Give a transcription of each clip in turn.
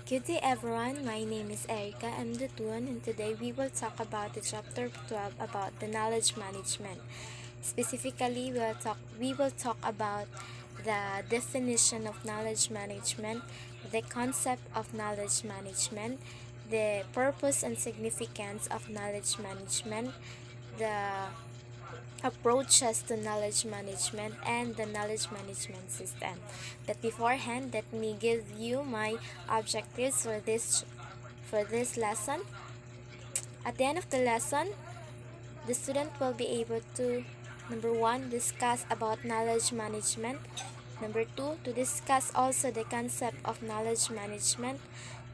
Good day everyone, my name is Erica M. Dutun and today we will talk about the chapter 12 about the knowledge management. Specifically, we will talk about the definition of knowledge management, the concept of knowledge management, the purpose and significance of knowledge management, the approaches to knowledge management and the knowledge management system. But beforehand, let me give you my objectives for this lesson. At the end of the lesson, the student will be able to number 1 discuss about knowledge management, number 2 to discuss also the concept of knowledge management,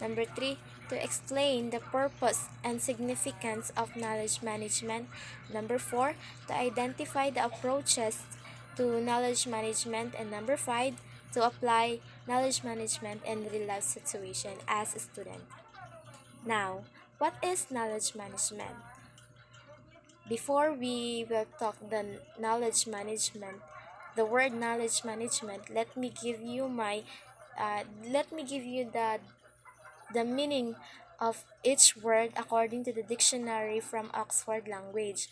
number 3 to explain the purpose and significance of knowledge management, number 4 to identify the approaches to knowledge management, and number 5 to apply knowledge management in real life situation as a student. Now, what is knowledge management? Before we will talk the knowledge management, the word knowledge management, let me give you the meaning of each word according to the dictionary from Oxford Language.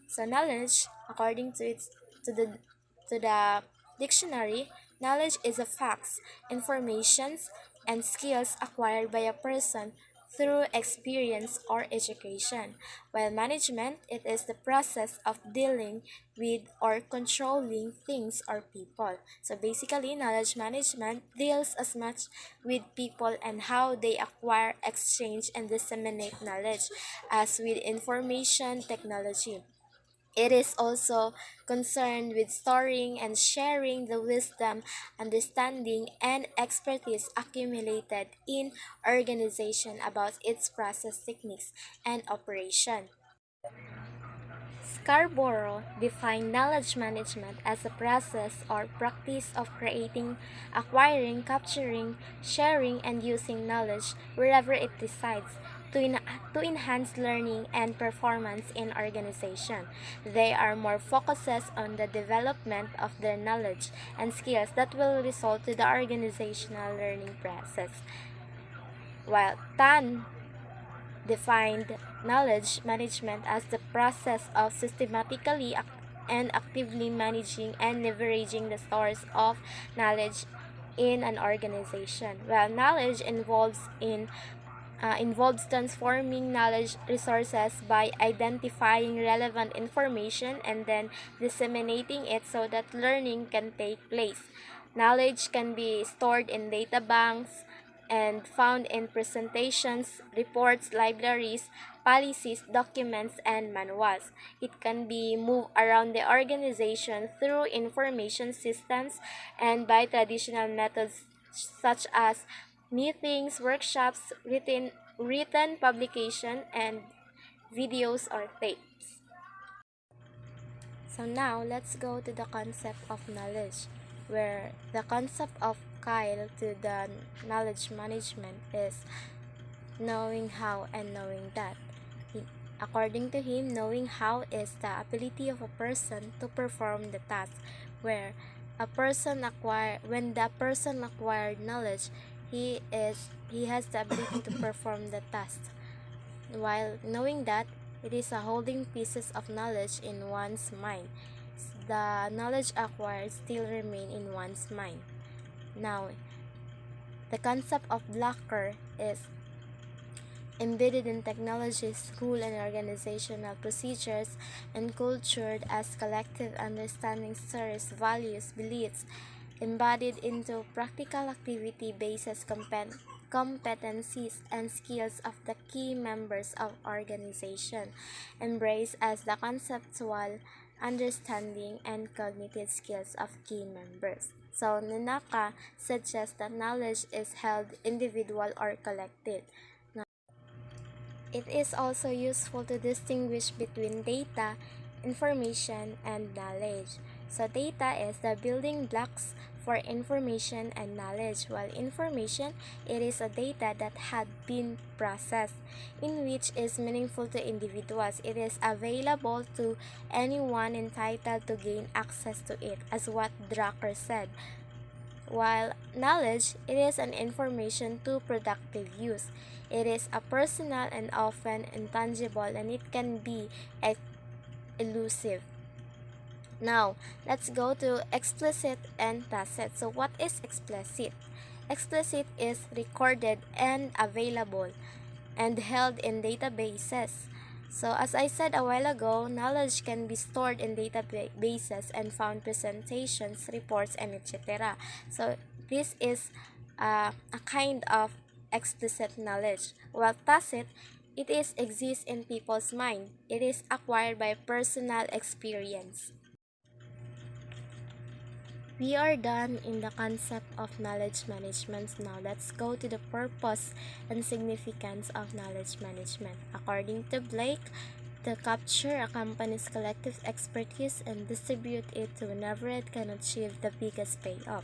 So knowledge, according to the dictionary, knowledge is a facts, informations, and skills acquired by a person through experience or education. While management, it is the process of dealing with or controlling things or people. So basically, knowledge management deals as much with people and how they acquire, exchange, and disseminate knowledge as with information technology. It is also concerned with storing and sharing the wisdom, understanding, and expertise accumulated in organization about its process techniques and operation. Scarborough defined knowledge management as a process or practice of creating, acquiring, capturing, sharing, and using knowledge wherever it resides to enhance learning and performance in organization. They are more focuses on the development of their knowledge and skills that will result to the organizational learning process. While Tan defined knowledge management as the process of systematically and actively managing and leveraging the source of knowledge in an organization. Well, knowledge involves transforming knowledge resources by identifying relevant information and then disseminating it so that learning can take place. Knowledge can be stored in data banks and found in presentations, reports, libraries, policies, documents, and manuals. It can be moved around the organization through information systems and by traditional methods such as meetings, workshops, written publication, and videos or tapes. So now let's go to the concept of knowledge, where the concept of Kyle to the knowledge management is knowing how and knowing that. According to him, knowing how is the ability of a person to perform the task, where when the person acquired knowledge, he has the ability to perform the task. While knowing that, it is a holding pieces of knowledge in one's mind. The knowledge acquired still remain in one's mind. Now, the concept of blocker is embedded in technology, school, and organizational procedures, and cultured as collective understanding, stories, values, beliefs, embodied into practical activity bases competencies and skills of the key members of organization, embraced as the conceptual understanding and cognitive skills of key members. So, Nanaka suggests that knowledge is held individual or collective. It is also useful to distinguish between data, information, and knowledge. So data is the building blocks for information and knowledge, while information, it is a data that had been processed, in which is meaningful to individuals. It is available to anyone entitled to gain access to it, as what Drucker said. while knowledge, it is an information to productive use. It is a personal and often intangible, and it can be elusive. Now, let's go to explicit and tacit. So, what is explicit? Explicit is recorded and available and held in databases. So, as I said a while ago, knowledge can be stored in databases and found presentations, reports, and etc. So, this is a kind of explicit knowledge. While tacit, it is exists in people's mind. It is acquired by personal experience. We are done in the concept of knowledge management. Now let's go to the purpose and significance of knowledge management. According to Blake, to capture a company's collective expertise and distribute it to whenever it can achieve the biggest payoff.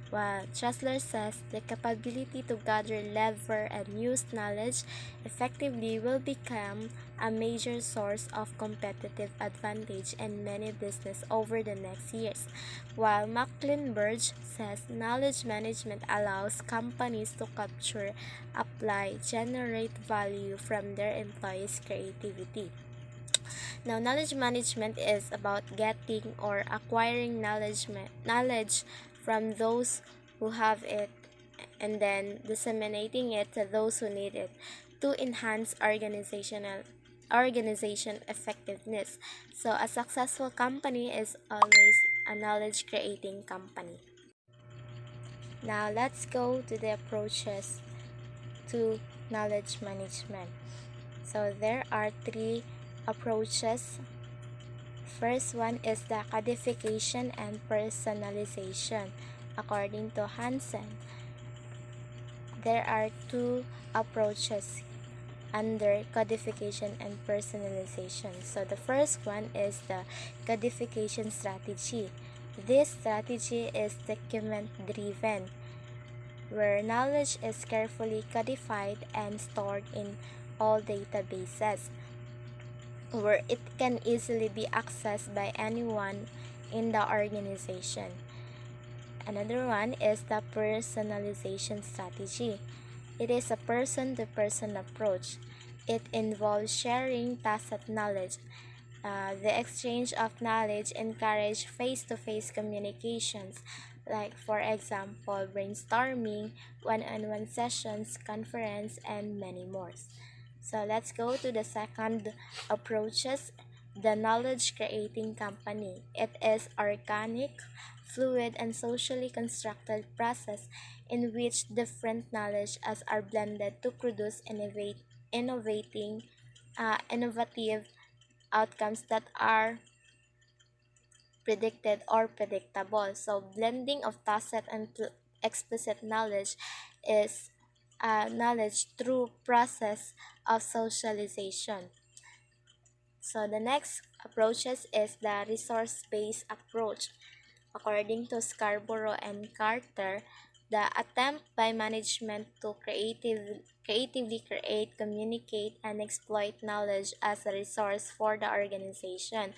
While Chesler says the capability to gather, lever, and use knowledge effectively will become a major source of competitive advantage in many businesses over the next years. While Mecklenburg says knowledge management allows companies to capture, apply, generate value from their employees' creativity. Now, knowledge management is about getting or acquiring knowledge from those who have it and then disseminating it to those who need it to enhance organization effectiveness. So, a successful company is always a knowledge creating company. Now, let's go to the approaches to knowledge management. So, there are three approaches. First one is the codification and personalization. According to Hansen, there are two approaches under codification and personalization. So the first one is the codification strategy. This strategy is document driven, where knowledge is carefully codified and stored in all databases, where it can easily be accessed by anyone in the organization. Another one is the personalization strategy. It is a person-to-person approach. It involves sharing tacit knowledge. The exchange of knowledge encourages face-to-face communications, like for example, brainstorming, one-on-one sessions, conference, and many more. So let's go to the second approaches, the knowledge creating company. It is organic, fluid, and socially constructed process in which different knowledge as are blended to produce innovative outcomes that are predicted or predictable. So blending of tacit and explicit knowledge is knowledge through process of socialization. So the next approaches is the resource-based approach. According to Scarborough and Carter, the attempt by management to creatively create, communicate, and exploit knowledge as a resource for the organization.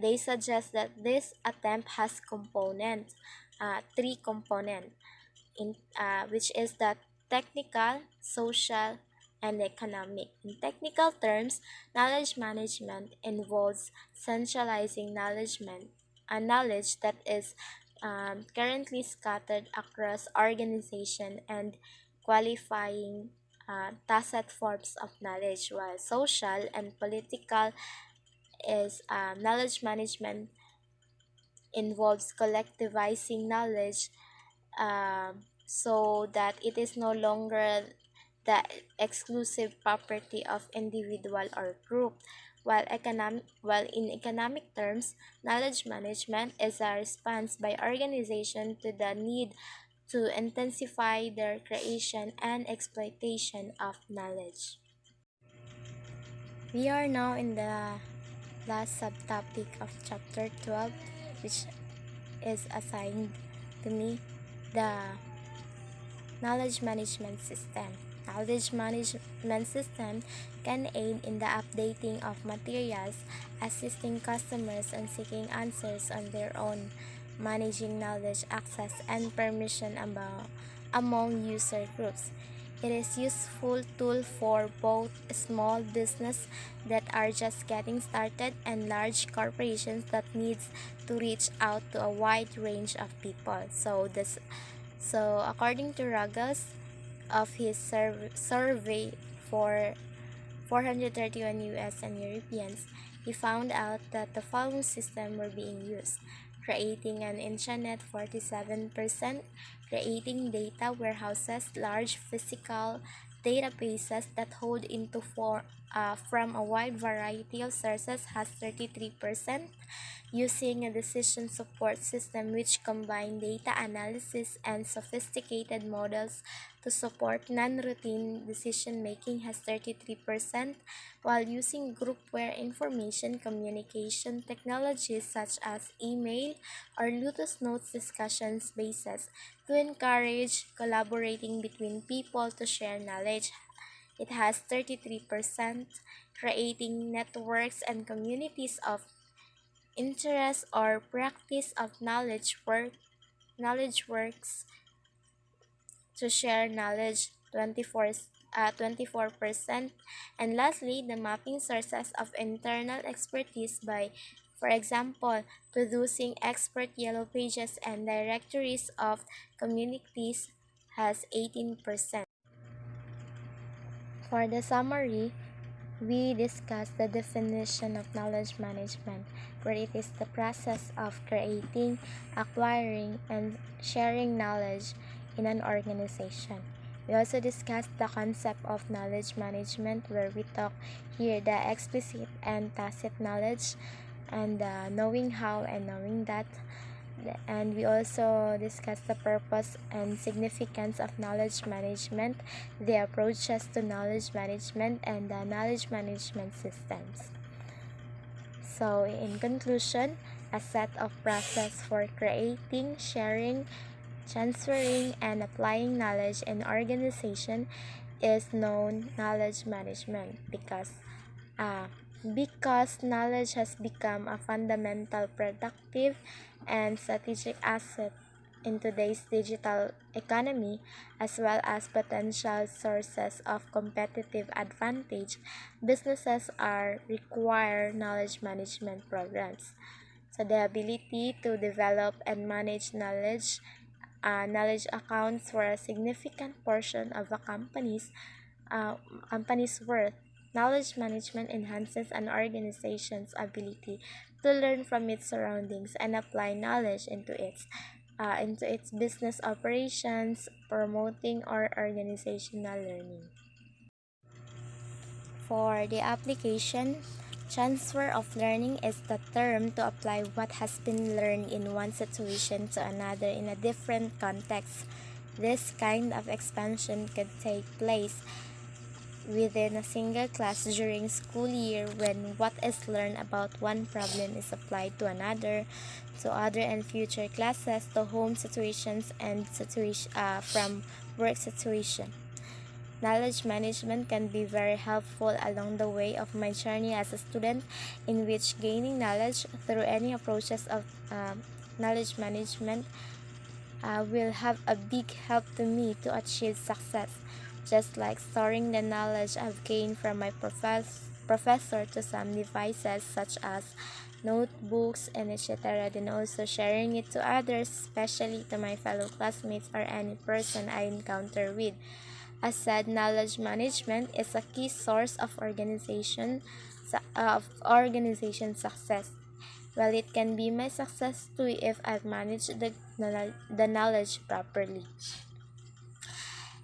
They suggest that this attempt has components, three components, which is the technical, social, and economic. In technical terms, knowledge management involves centralizing knowledge that is currently scattered across organization and qualifying tacit forms of knowledge, while social and political is knowledge management involves collectivizing knowledge so that it is no longer the exclusive property of individual or group. While in economic terms, knowledge management is a response by organization to the need to intensify their creation and exploitation of knowledge. We are now in the last subtopic of chapter 12, which is assigned to me, the knowledge management system. Knowledge management system can aid in the updating of materials, assisting customers and seeking answers on their own. managing knowledge access and permission among user groups. It is useful tool for both small business that are just getting started and large corporations that needs to reach out to a wide range of people. So according to Ruggles, of his survey for 431 US and Europeans, he found out that the following systems were being used: creating an intranet 47%, creating data warehouses, large physical databases that hold into from a wide variety of sources has 33%, using a decision support system which combine data analysis and sophisticated models to support non-routine decision-making has 33%, while using groupware information communication technologies such as email or Lotus Notes discussion bases to encourage collaborating between people to share knowledge. It has 33%, creating networks and communities of interest or practice of knowledge works to share knowledge 24%, and lastly the mapping sources of internal expertise by, for example, producing expert yellow pages and directories of communities has 18%. For the summary, we discussed the definition of knowledge management, where it is the process of creating, acquiring, and sharing knowledge in an organization. We also discussed the concept of knowledge management, where we talk here the explicit and tacit knowledge, and knowing how and knowing that. And we also discussed the purpose and significance of knowledge management, the approaches to knowledge management, and the knowledge management systems. So, in conclusion, a set of process for creating, sharing, transferring, and applying knowledge in organization is known knowledge management because knowledge has become a fundamental productive and strategic asset in today's digital economy, as well as potential sources of competitive advantage. Businesses are require knowledge management programs. So the ability to develop and manage knowledge accounts for a significant portion of a company's worth. Knowledge management enhances an organization's ability to learn from its surroundings and apply knowledge into its business operations, promoting or organizational learning. For the application, transfer of learning is the term to apply what has been learned in one situation to another in a different context. This kind of expansion could take place within a single class during school year, when what is learned about one problem is applied to another, to other and future classes, to home situations and from work situation. Knowledge management can be very helpful along the way of my journey as a student, in which gaining knowledge through any approaches of knowledge management will have a big help to me to achieve success, just like storing the knowledge I've gained from my professor to some devices such as notebooks and etc., then also sharing it to others, especially to my fellow classmates or any person I encounter with. As said, knowledge management is a key source of organization success. Well, it can be my success too if I've managed the knowledge properly.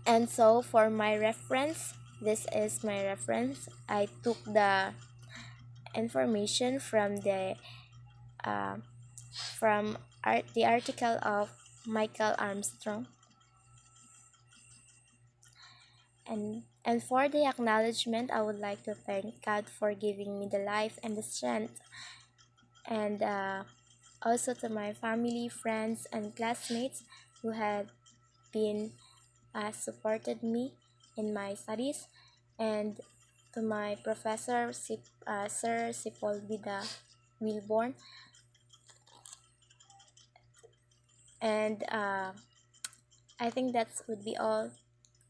And so, for my reference, this is my reference. I took the information from uh, the article of Michael Armstrong. And for the acknowledgement, I would like to thank God for giving me the life and the strength, and also to my family, friends, and classmates who have been supported me in my studies, and to my professor, Sir Sipolbida Wilborn, And I think that would be all.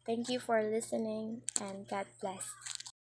Thank you for listening, and God bless.